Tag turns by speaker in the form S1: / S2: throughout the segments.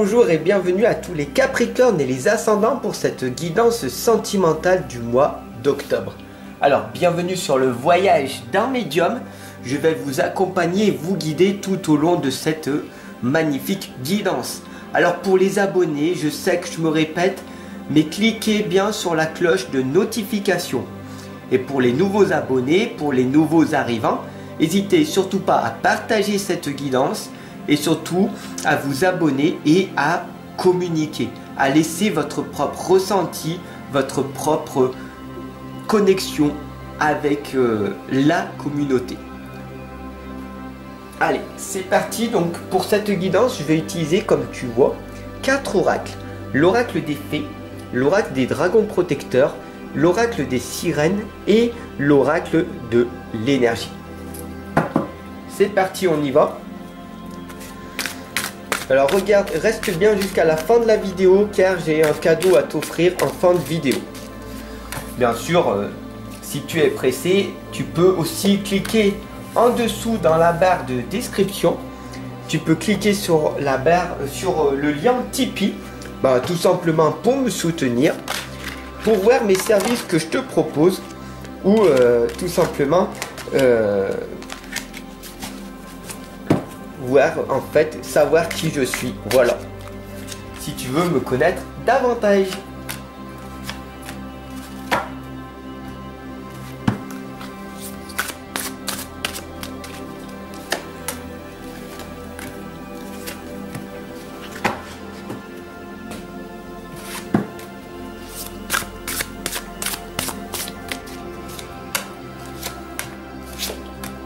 S1: Bonjour et bienvenue à tous les Capricornes et les ascendants pour cette guidance sentimentale du mois d'octobre. Alors, bienvenue sur le voyage d'un médium. Je vais vous accompagner et vous guider tout au long de cette magnifique guidance. Alors, pour les abonnés, je sais que je me répète, mais cliquez bien sur la cloche de notification. Et pour les nouveaux abonnés, pour les nouveaux arrivants, n'hésitez surtout pas à partager cette guidance et surtout à vous abonner et à communiquer, à laisser votre propre ressenti, votre propre connexion avec la communauté. Allez, c'est parti. Donc pour cette guidance, je vais utiliser, comme tu vois, 4 oracles. L'oracle des fées, l'oracle des dragons protecteurs, l'oracle des sirènes et l'oracle de l'énergie. C'est parti, on y va. Alors regarde, reste bien jusqu'à la fin de la vidéo car j'ai un cadeau à t'offrir en fin de vidéo. Bien sûr, si tu es pressé, tu peux aussi cliquer en dessous dans la barre de description. Tu peux cliquer sur la barre, sur le lien Tipeee, tout simplement pour me soutenir, pour voir mes services que je te propose ou tout simplement en fait savoir qui je suis. Voilà, si tu veux me connaître davantage.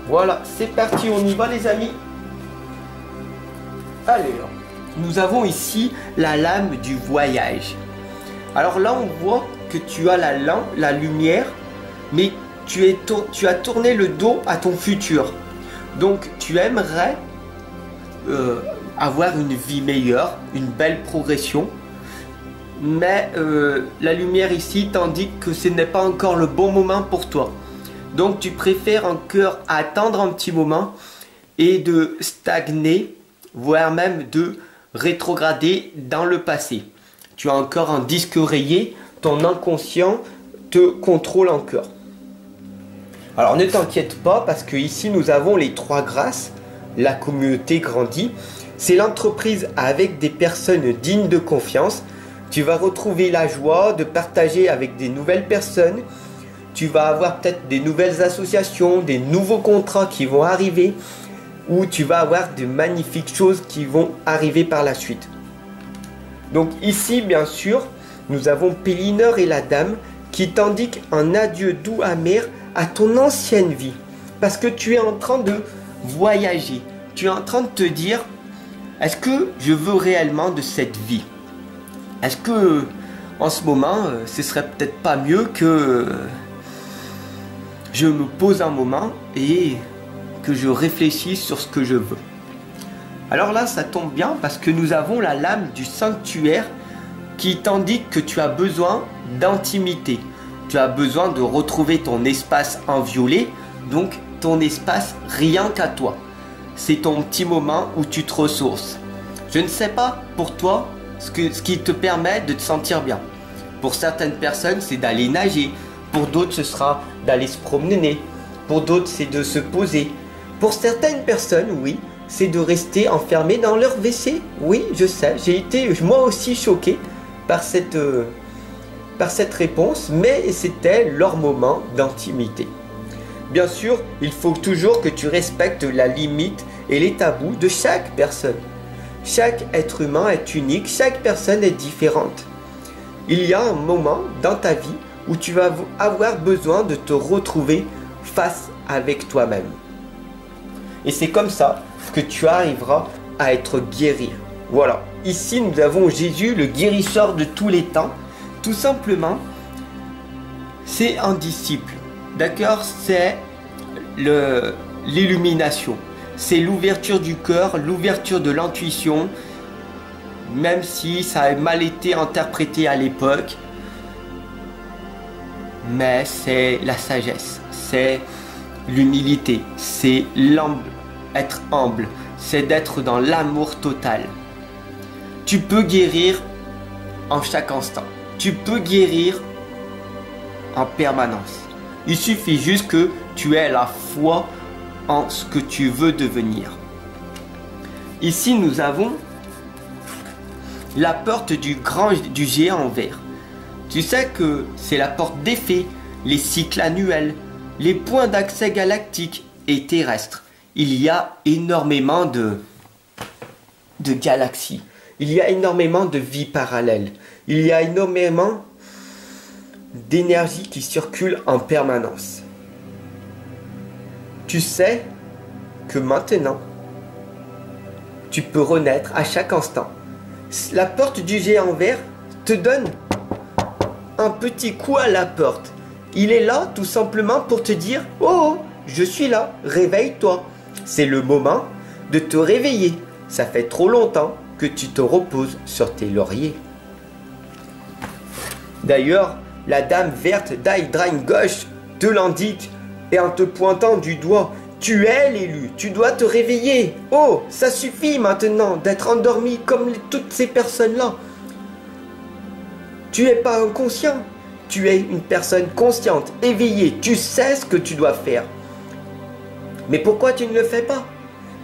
S1: Voilà, c'est parti, on y va les amis. Allez, nous avons ici la lame du voyage. Alors là, on voit que tu as la lumière, mais tu as tourné le dos à ton futur. Donc, tu aimerais avoir une vie meilleure, une belle progression. Mais la lumière ici t'indique que ce n'est pas encore le bon moment pour toi. Donc, tu préfères encore attendre un petit moment et de stagner, voire même de rétrograder dans le passé. Tu as encore un disque rayé, ton inconscient te contrôle encore. Alors ne t'inquiète pas parce que ici nous avons les 3 grâces. La communauté grandit. C'est l'entreprise avec des personnes dignes de confiance. Tu vas retrouver la joie de partager avec des nouvelles personnes. Tu vas avoir peut-être des nouvelles associations, des nouveaux contrats qui vont arriver, où tu vas avoir de magnifiques choses qui vont arriver par la suite. Donc ici, bien sûr, nous avons Pélinor et la dame qui t'indiquent un adieu doux amer à ton ancienne vie. Parce que tu es en train de voyager. Tu es en train de te dire, est-ce que je veux réellement de cette vie? Est-ce que en ce moment, ce serait peut-être pas mieux que je me pose un moment et que je réfléchisse sur ce que je veux. Alors là, ça tombe bien parce que nous avons la lame du sanctuaire qui t'indique que tu as besoin d'intimité. Tu as besoin de retrouver ton espace en violet, donc ton espace rien qu'à toi. C'est ton petit moment où tu te ressources. Je ne sais pas pour toi ce qui te permet de te sentir bien. Pour certaines personnes, c'est d'aller nager. Pour d'autres, ce sera d'aller se promener. Pour d'autres, c'est de se poser. Pour certaines personnes, oui, c'est de rester enfermé dans leur WC. Oui, je sais, j'ai été moi aussi choqué par cette réponse, mais c'était leur moment d'intimité. Bien sûr, il faut toujours que tu respectes la limite et les tabous de chaque personne. Chaque être humain est unique, chaque personne est différente. Il y a un moment dans ta vie où tu vas avoir besoin de te retrouver face avec toi-même. Et c'est comme ça que tu arriveras à être guéri. Voilà. Ici, nous avons Jésus, le guérisseur de tous les temps. Tout simplement, c'est un disciple. D'accord? C'est l'illumination. C'est l'ouverture du cœur, l'ouverture de l'intuition. Même si ça a mal été interprété à l'époque. Mais c'est la sagesse. C'est l'humilité, c'est être humble, c'est d'être dans l'amour total. tu peux guérir en chaque instant. Tu peux guérir en permanence. Il suffit juste que tu aies la foi en ce que tu veux devenir. Ici, nous avons la porte du géant en verre. Tu sais que c'est la porte des fées, les cycles annuels, les points d'accès galactiques et terrestres. Il y a énormément de galaxies. Il y a énormément de vies parallèles. Il y a énormément d'énergie qui circule en permanence. Tu sais que maintenant, tu peux renaître à chaque instant. La porte du géant vert te donne un petit coup à la porte. Il est là tout simplement pour te dire « Oh, je suis là, réveille-toi ». C'est le moment de te réveiller. Ça fait trop longtemps que tu te reposes sur tes lauriers. D'ailleurs, la dame verte d'Hydrain Gauche te l'indique et en te pointant du doigt, tu es l'élu, tu dois te réveiller. Oh, ça suffit maintenant d'être endormi comme toutes ces personnes-là. Tu n'es pas inconscient, tu es une personne consciente, éveillée, tu sais ce que tu dois faire. Mais pourquoi tu ne le fais pas?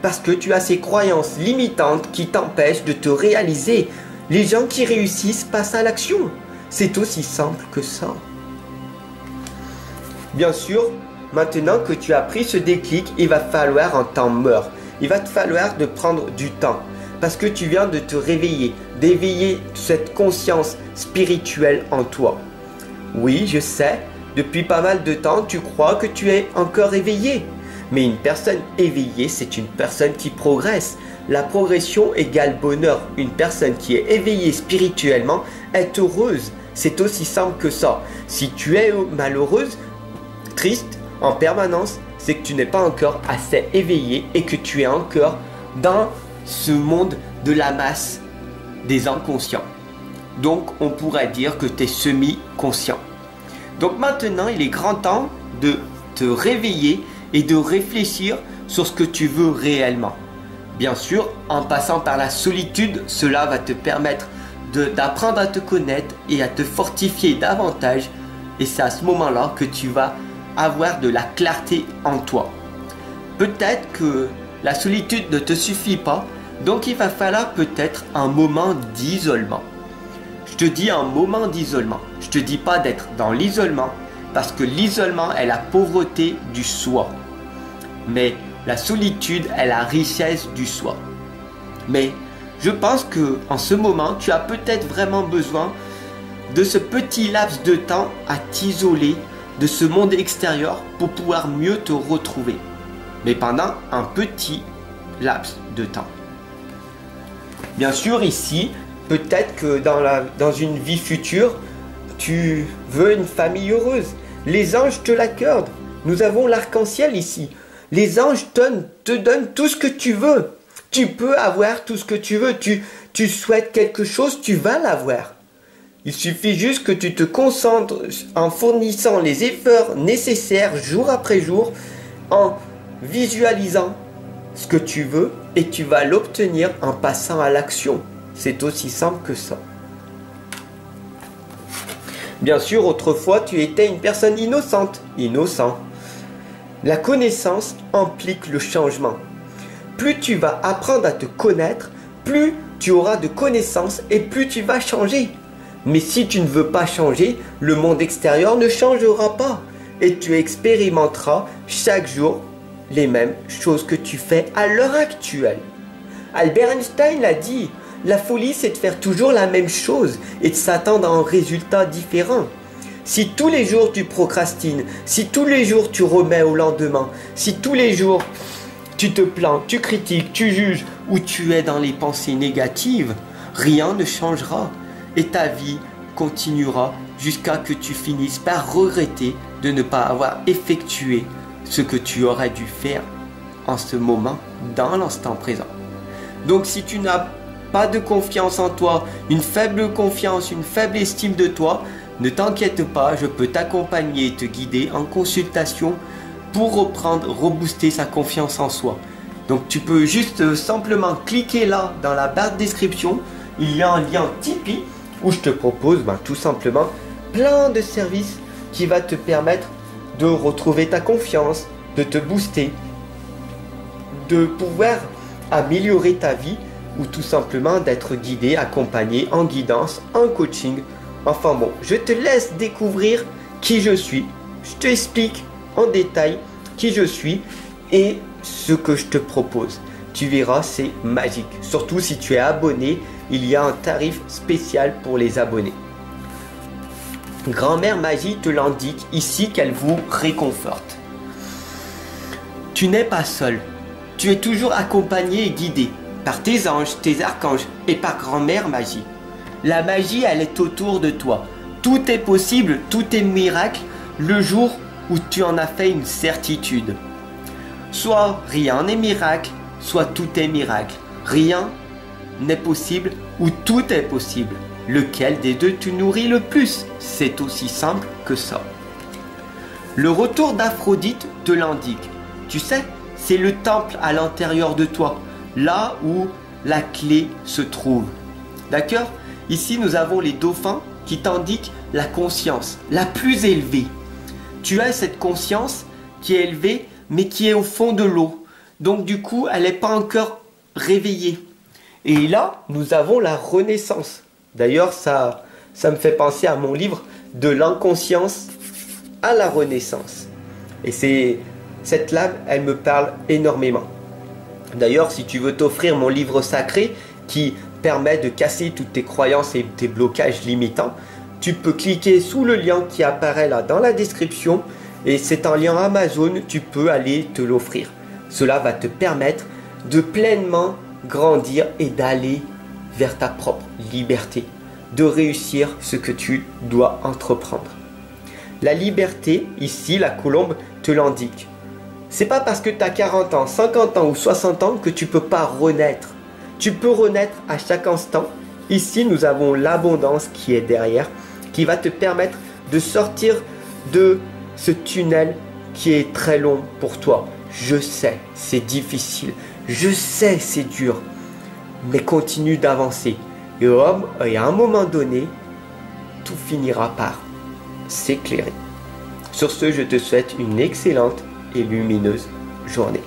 S1: Parce que tu as ces croyances limitantes qui t'empêchent de te réaliser. Les gens qui réussissent passent à l'action. C'est aussi simple que ça. Bien sûr, maintenant que tu as pris ce déclic, il va falloir un temps mort. Il va te falloir de prendre du temps. Parce que tu viens de te réveiller, d'éveiller cette conscience spirituelle en toi. Oui, je sais, depuis pas mal de temps, tu crois que tu es encore éveillé. Mais une personne éveillée, c'est une personne qui progresse. La progression égale bonheur. Une personne qui est éveillée spirituellement est heureuse. C'est aussi simple que ça. Si tu es malheureuse, triste, en permanence, c'est que tu n'es pas encore assez éveillé et que tu es encore dans ce monde de la masse des inconscients. Donc, on pourrait dire que tu es semi-conscient. Donc maintenant, il est grand temps de te réveiller et de réfléchir sur ce que tu veux réellement. Bien sûr, en passant par la solitude, cela va te permettre d'apprendre à te connaître et à te fortifier davantage. Et c'est à ce moment-là que tu vas avoir de la clarté en toi. Peut-être que la solitude ne te suffit pas, donc il va falloir peut-être un moment d'isolement. Je te dis un moment d'isolement. Je te dis pas d'être dans l'isolement, parce que l'isolement est la pauvreté du soi. Mais la solitude est la richesse du soi. Mais je pense que en ce moment, tu as peut-être vraiment besoin de ce petit laps de temps à t'isoler de ce monde extérieur pour pouvoir mieux te retrouver. Mais pendant un petit laps de temps. Bien sûr, ici, peut-être que dans une vie future, tu veux une famille heureuse. Les anges te l'accordent. Nous avons l'arc-en-ciel ici. Les anges te donnent tout ce que tu veux. Tu peux avoir tout ce que tu veux. Tu souhaites quelque chose, tu vas l'avoir. Il suffit juste que tu te concentres en fournissant les efforts nécessaires jour après jour, en visualisant ce que tu veux et tu vas l'obtenir en passant à l'action. C'est aussi simple que ça. Bien sûr, autrefois, tu étais une personne innocente, innocent. La connaissance implique le changement. Plus tu vas apprendre à te connaître, plus tu auras de connaissances et plus tu vas changer. Mais si tu ne veux pas changer, le monde extérieur ne changera pas. Et tu expérimenteras chaque jour les mêmes choses que tu fais à l'heure actuelle. Albert Einstein l'a dit, la folie c'est de faire toujours la même chose et de s'attendre à un résultat différent. Si tous les jours tu procrastines, si tous les jours tu remets au lendemain, si tous les jours tu te plains, tu critiques, tu juges ou tu es dans les pensées négatives, rien ne changera et ta vie continuera jusqu'à ce que tu finisses par regretter de ne pas avoir effectué ce que tu aurais dû faire en ce moment, dans l'instant présent. Donc si tu n'as pas de confiance en toi, une faible confiance, une faible estime de toi, ne t'inquiète pas, je peux t'accompagner et te guider en consultation pour rebooster sa confiance en soi. Donc tu peux juste simplement cliquer là dans la barre de description, il y a un lien Tipeee où je te propose tout simplement plein de services qui va te permettre de retrouver ta confiance, de te booster, de pouvoir améliorer ta vie ou tout simplement d'être guidé, accompagné en guidance, en coaching. Enfin bon, je te laisse découvrir qui je suis. Je t'explique en détail qui je suis et ce que je te propose. Tu verras, c'est magique. Surtout si tu es abonné, il y a un tarif spécial pour les abonnés. Grand-mère Magie te l'indique ici qu'elle vous réconforte. Tu n'es pas seul. Tu es toujours accompagné et guidé par tes anges, tes archanges et par Grand-mère Magie. La magie, elle est autour de toi. Tout est possible, tout est miracle le jour où tu en as fait une certitude. Soit rien n'est miracle, soit tout est miracle. Rien n'est possible ou tout est possible. Lequel des deux tu nourris le plus? C'est aussi simple que ça. Le retour d'Aphrodite te l'indique. Tu sais, c'est le temple à l'intérieur de toi, là où la clé se trouve. D'accord? Ici, nous avons les dauphins qui t'indiquent la conscience la plus élevée. Tu as cette conscience qui est élevée, mais qui est au fond de l'eau. Donc du coup, elle n'est pas encore réveillée. Et là, nous avons la renaissance. D'ailleurs, ça me fait penser à mon livre « De l'inconscience à la renaissance ». Et cette lame, elle me parle énormément. D'ailleurs, si tu veux t'offrir mon livre sacré qui permet de casser toutes tes croyances et tes blocages limitants, tu peux cliquer sous le lien qui apparaît là dans la description et c'est un lien Amazon, tu peux aller te l'offrir. Cela va te permettre de pleinement grandir et d'aller vers ta propre liberté, de réussir ce que tu dois entreprendre. La liberté, ici, la colombe te l'indique. C'est pas parce que tu as 40 ans, 50 ans ou 60 ans que tu peux pas renaître. Tu peux renaître à chaque instant. Ici, nous avons l'abondance qui est derrière, qui va te permettre de sortir de ce tunnel qui est très long pour toi. Je sais, c'est difficile. Je sais, c'est dur. Mais continue d'avancer. Et à un moment donné, tout finira par s'éclairer. Sur ce, je te souhaite une excellente et lumineuse journée.